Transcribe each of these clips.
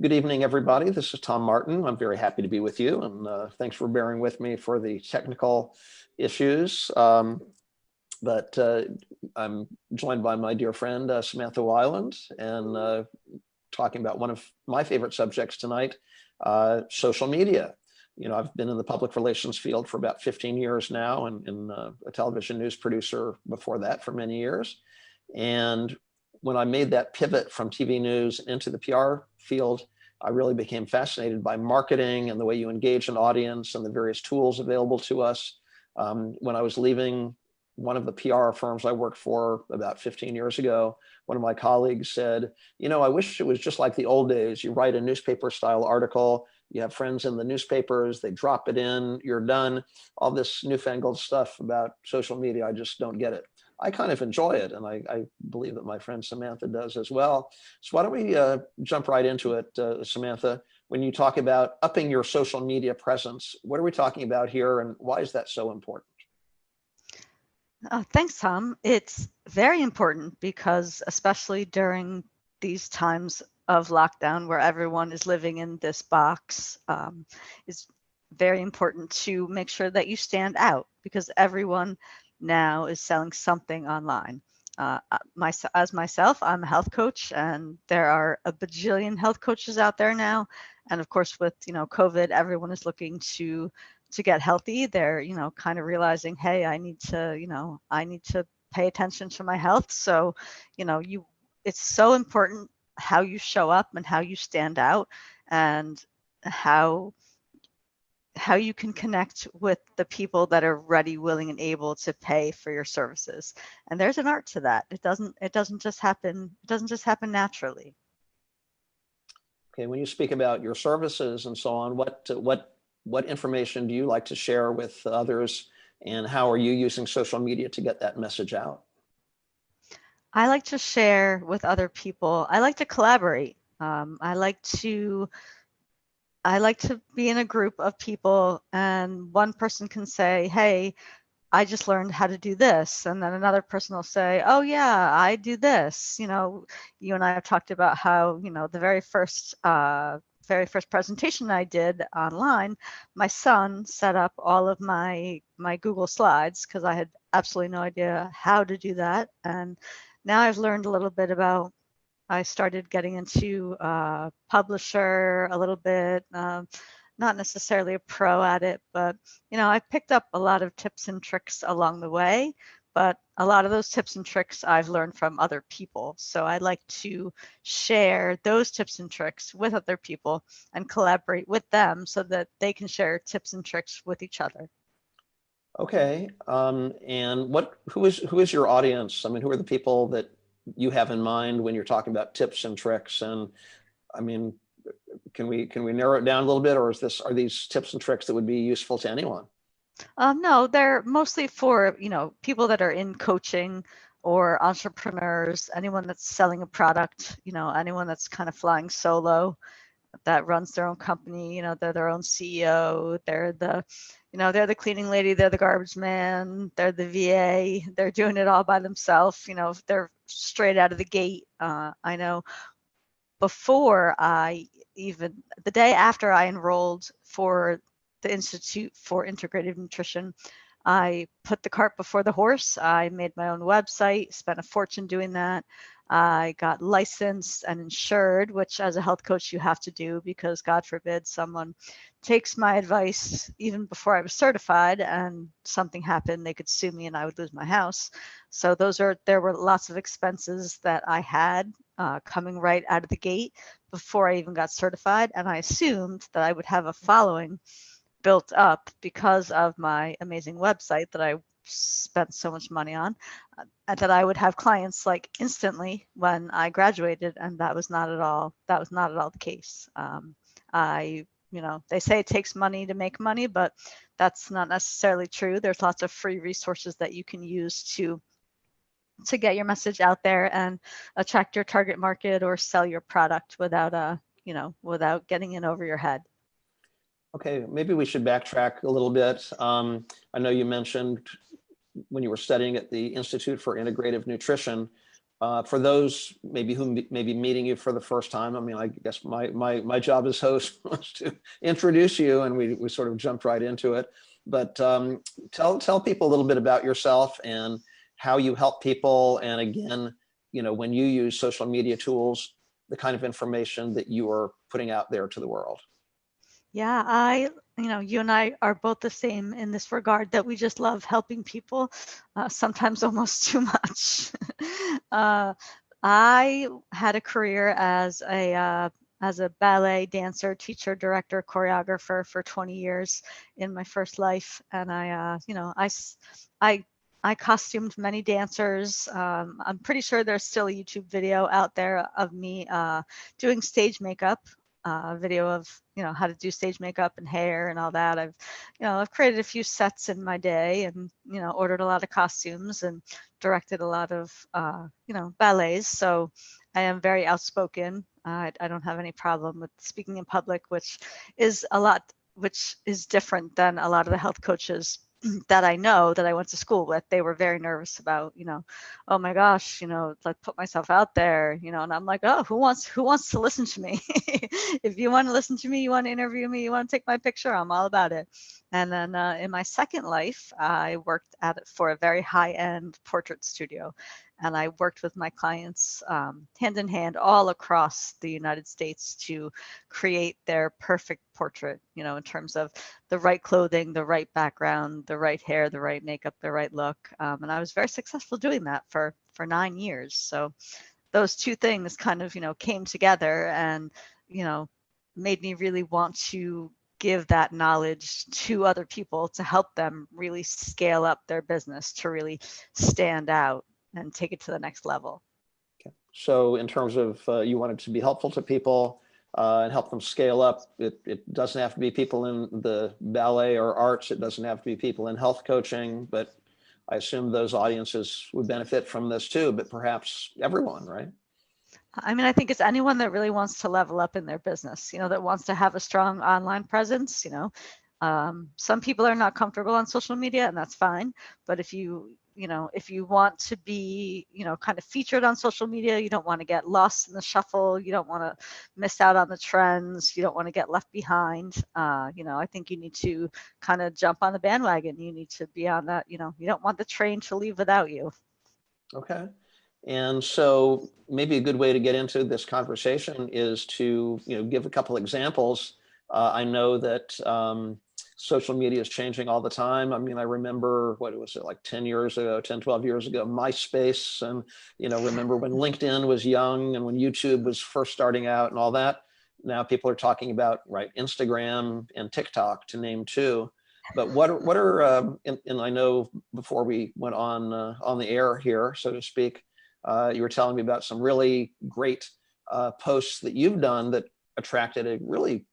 Good evening, everybody. This is Tom Martin. I'm very happy to be with you, and thanks for bearing with me for the technical issues. But I'm joined by my dear friend, Samantha Wyland, and talking about one of my favorite subjects tonight, social media. You know, I've been in the public relations field for about 15 years now, and a television news producer before that for many years. And when I made that pivot from TV news into the PR field, I really became fascinated by marketing and the way you engage an audience and the various tools available to us. When I was leaving one of the PR firms I worked for about 15 years ago, one of my colleagues said, you know, I wish it was just like the old days. You write a newspaper style article, you have friends in the newspapers, they drop it in, you're done. All this newfangled stuff about social media, I just don't get it. I kind of enjoy it, and I believe that my friend Samantha does as well. So why don't we jump right into it, Samantha? When you talk about upping your social media presence, what are we talking about here, and why is that so important? Thanks, Tom. It's very important because especially during these times of lockdown where everyone is living in this box, it's very important to make sure that you stand out because everyone now is selling something online. As myself, I'm a health coach, and there are a bajillion health coaches out there now. And of course, with COVID, everyone is looking to get healthy. They're kind of realizing, hey, I need to pay attention to my health. So it's so important how you show up and how you stand out, and how you can connect with the people that are ready, willing, and able to pay for your services. And there's an art to that. It doesn't just happen naturally. Okay, when you speak about your services and so on, what information do you like to share with others, and how are you using social media to get that message out? I like to share with other people. I like to collaborate. I like to be in a group of people, and one person can say, hey, I just learned how to do this. And then another person will say, oh yeah, I do this. You and I have talked about how, the very first presentation I did online, my son set up all of my Google Slides because I had absolutely no idea how to do that. And now I've learned a little bit about, I started getting into Publisher a little bit, not necessarily a pro at it, but I picked up a lot of tips and tricks along the way. But a lot of those tips and tricks I've learned from other people. So I like to share those tips and tricks with other people and collaborate with them so that they can share tips and tricks with each other. Okay, and who is your audience? I mean, who are the people that you have in mind when you're talking about tips and tricks? And I mean, can we narrow it down a little bit, or are these tips and tricks that would be useful to anyone? No, they're mostly for people that are in coaching or entrepreneurs, anyone that's selling a product, anyone that's kind of flying solo, that runs their own company. They're their own CEO. They're the cleaning lady. They're the garbage man. They're the VA. They're doing it all by themselves. They're straight out of the gate. I know before the day after I enrolled for the Institute for Integrative Nutrition, I put the cart before the horse. I made my own website, spent a fortune doing that. I got licensed and insured, which as a health coach you have to do because God forbid someone takes my advice even before I was certified and something happened, they could sue me and I would lose my house. So there were lots of expenses that I had coming right out of the gate before I even got certified. And I assumed that I would have a following built up because of my amazing website that I spent so much money on, that I would have clients like instantly when I graduated, and that was not at all the case. They say it takes money to make money, but that's not necessarily true. There's lots of free resources that you can use to get your message out there and attract your target market or sell your product without getting in over your head. Okay, maybe we should backtrack a little bit. I know you mentioned when you were studying at the Institute for Integrative Nutrition, For those maybe who may be meeting you for the first time, I mean, I guess my job as host was to introduce you, and we sort of jumped right into it. But tell people a little bit about yourself and how you help people, and again, when you use social media tools, the kind of information that you are putting out there to the world. Yeah, you and I are both the same in this regard, that we just love helping people, sometimes almost too much. I had a career as a ballet dancer, teacher, director, choreographer for 20 years in my first life, and I costumed many dancers. I'm pretty sure there's still a YouTube video out there of me doing stage makeup. Video of how to do stage makeup and hair and all that. I've created a few sets in my day, and ordered a lot of costumes and directed a lot of ballets. So I am very outspoken. I don't have any problem with speaking in public, which is different than a lot of the health coaches that I know that I went to school with. They were very nervous about, oh my gosh, like put myself out there, and I'm like, oh, who wants to listen to me? If you want to listen to me, you want to interview me, you want to take my picture, I'm all about it. And then in my second life, I worked for a very high-end portrait studio. And I worked with my clients hand in hand all across the United States to create their perfect portrait, in terms of the right clothing, the right background, the right hair, the right makeup, the right look. And I was very successful doing that for 9 years. So those two things kind of, came together and, made me really want to give that knowledge to other people to help them really scale up their business, to really stand out and take it to the next level. Okay. So in terms of you wanted to be helpful to people and help them scale up, it doesn't have to be people in the ballet or arts. It doesn't have to be people in health coaching, but I assume those audiences would benefit from this too, but perhaps everyone, right? I mean, I think it's anyone that really wants to level up in their business, that wants to have a strong online presence. Some people are not comfortable on social media, and that's fine. But if you want to be, kind of featured on social media, you don't want to get lost in the shuffle. You don't want to miss out on the trends. You don't want to get left behind. I think you need to kind of jump on the bandwagon. You need to be on that, you don't want the train to leave without you. Okay. And so maybe a good way to get into this conversation is to, give a couple examples. I know that social media is changing all the time. I mean, I remember, what was it, like 10, 12 years ago, MySpace, and, remember when LinkedIn was young and when YouTube was first starting out and all that. Now people are talking about, right, Instagram and TikTok, to name two. But what are and I know before we went on the air here, so to speak, you were telling me about some really great posts that you've done that attracted a really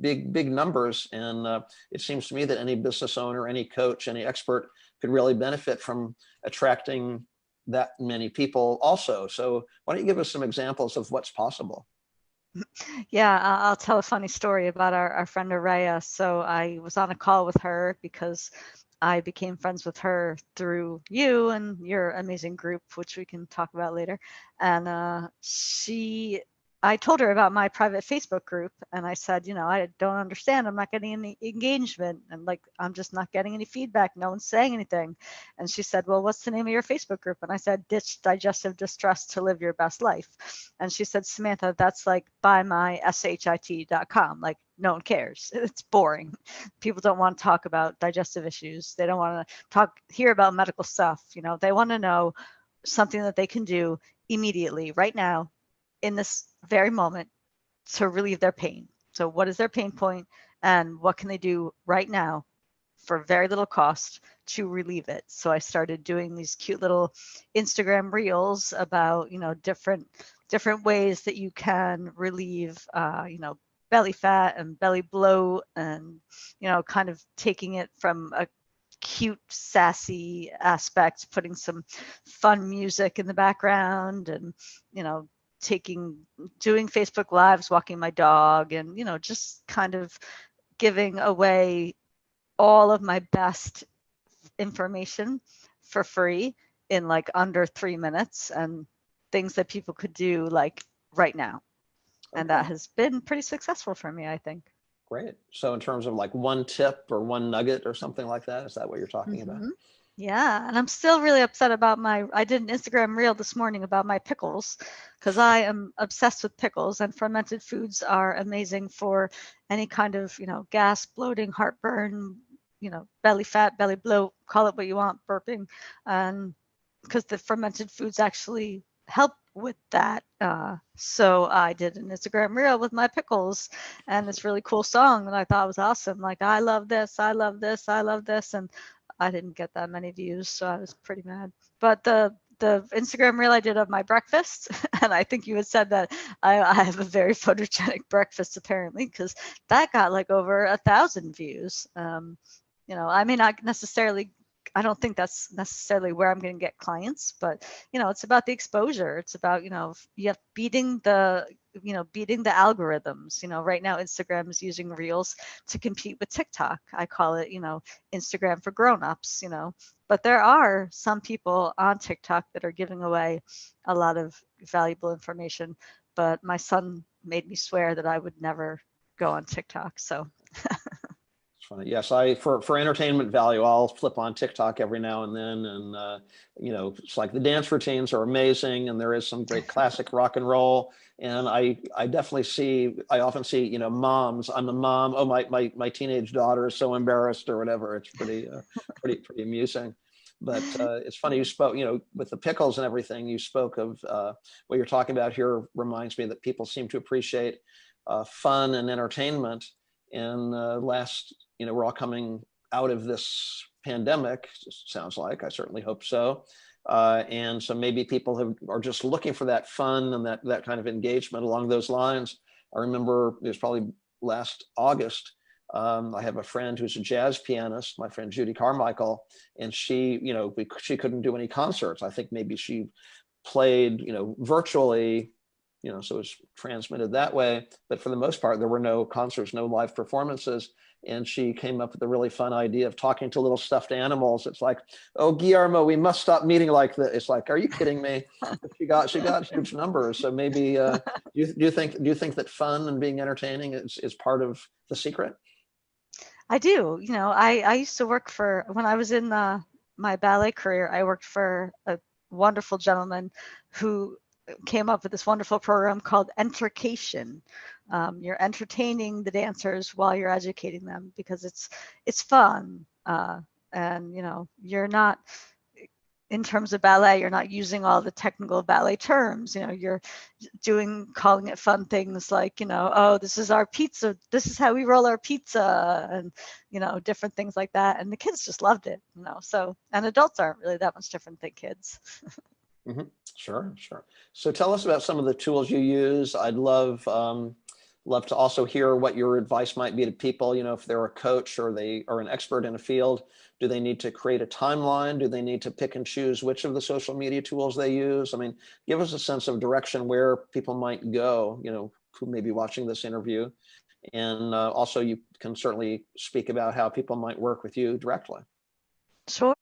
big numbers. And it seems to me that any business owner, any coach, any expert could really benefit from attracting that many people also. So why don't you give us some examples of what's possible? Yeah, I'll tell a funny story about our friend Araya. So I was on a call with her because I became friends with her through you and your amazing group, which we can talk about later. And I told her about my private Facebook group, and I said, I don't understand. I'm not getting any engagement, and like, I'm just not getting any feedback. No one's saying anything. And she said, well, what's the name of your Facebook group? And I said, Ditch Digestive Distress to Live Your Best Life. And she said, Samantha, that's like buymyshit.com. Like, no one cares. It's boring. People don't want to talk about digestive issues. They don't want to hear about medical stuff. They want to know something that they can do immediately, right now, in this very moment, to relieve their pain. So what is their pain point, and what can they do right now for very little cost to relieve it? So I started doing these cute little Instagram reels about, different ways that you can relieve, belly fat and belly bloat, and, kind of taking it from a cute, sassy aspect, putting some fun music in the background, and, doing Facebook Lives, walking my dog, and, just kind of giving away all of my best information for free in like under 3 minutes. And things that people could do like right now. And Okay. that has been pretty successful for me, I think. Great. So in terms of like one tip or one nugget or something like that, is that what you're talking about? Hmm. Yeah, and I'm still really upset about I did an Instagram reel this morning about my pickles because I am obsessed with pickles, and fermented foods are amazing for any kind of, gas, bloating, heartburn, belly fat, belly bloat, call it what you want, burping. And because the fermented foods actually help with that. So I did an Instagram reel with my pickles and this really cool song that I thought was awesome. Like, I love this, I love this, I love this. And I didn't get that many views, so I was pretty mad. But the Instagram reel I did of my breakfast, and I think you had said that I have a very photogenic breakfast apparently, because that got like over 1,000 views. I may not necessarily, I don't think that's necessarily where I'm going to get clients, but it's about the exposure. It's about, you have beating the algorithms. Right now Instagram is using Reels to compete with TikTok. I call it, Instagram for grown-ups, but there are some people on TikTok that are giving away a lot of valuable information. But my son made me swear that I would never go on TikTok. So It's funny. Yes, I for entertainment value, I'll flip on TikTok every now and then, and it's like the dance routines are amazing, and there is some great classic rock and roll. And I definitely I often see, moms. I'm a mom. Oh, my teenage daughter is so embarrassed or whatever. It's pretty amusing. But it's funny you spoke, with the pickles and everything. You spoke of what you're talking about here reminds me that people seem to appreciate fun and entertainment. And we're all coming out of this pandemic, sounds like. I certainly hope so. And so maybe people are just looking for that fun and that kind of engagement along those lines. I remember it was probably last August. I have a friend who's a jazz pianist, my friend Judy Carmichael, and she couldn't do any concerts. I think maybe she played, virtually, so it was transmitted that way. But for the most part, there were no concerts, no live performances. And she came up with a really fun idea of talking to little stuffed animals. It's like, oh, Guillermo, we must stop meeting like this. It's like, are you kidding me? She got huge numbers. So maybe do you think that fun and being entertaining is part of the secret? I do. I used to work when I was in my ballet career, I worked for a wonderful gentleman who came up with this wonderful program called Entercation. You're entertaining the dancers while you're educating them because it's fun. And you're not, in terms of ballet, you're not using all the technical ballet terms. You're calling it fun things like, oh, this is our pizza. This is how we roll our pizza, and different things like that. And the kids just loved it. So, and adults aren't really that much different than kids. Mm-hmm. Sure. So tell us about some of the tools you use. I'd love to also hear what your advice might be to people. If they're a coach or they are an expert in a field, do they need to create a timeline? Do they need to pick and choose which of the social media tools they use? I mean, give us a sense of direction where people might go, who may be watching this interview. And also you can certainly speak about how people might work with you directly. Sure.